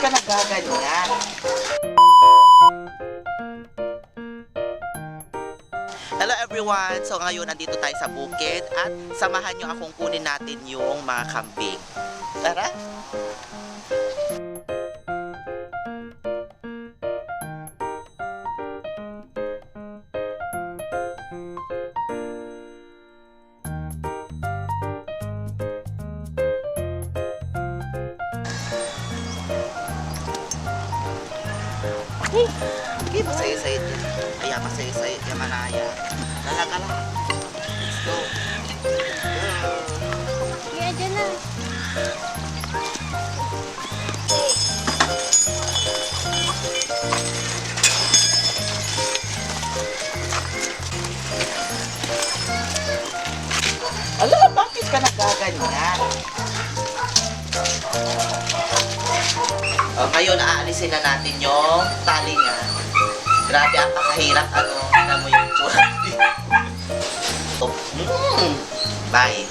ka nagaganyan? Hello everyone! So ngayon nandito tayo sa bukid at samahan nyo akong kunin natin yung mga kambing. Tara! Hindi masaya-sayit yun. Kaya masaya-sayit yung manaya. Talaga lang. Let's go. Kaya dyan na. Alam, bakit ka nagaganyan? Ngayon, aalisin na natin yung tali niya. Grabe, ang kakahirap. Ano mo yung tsura. Bye.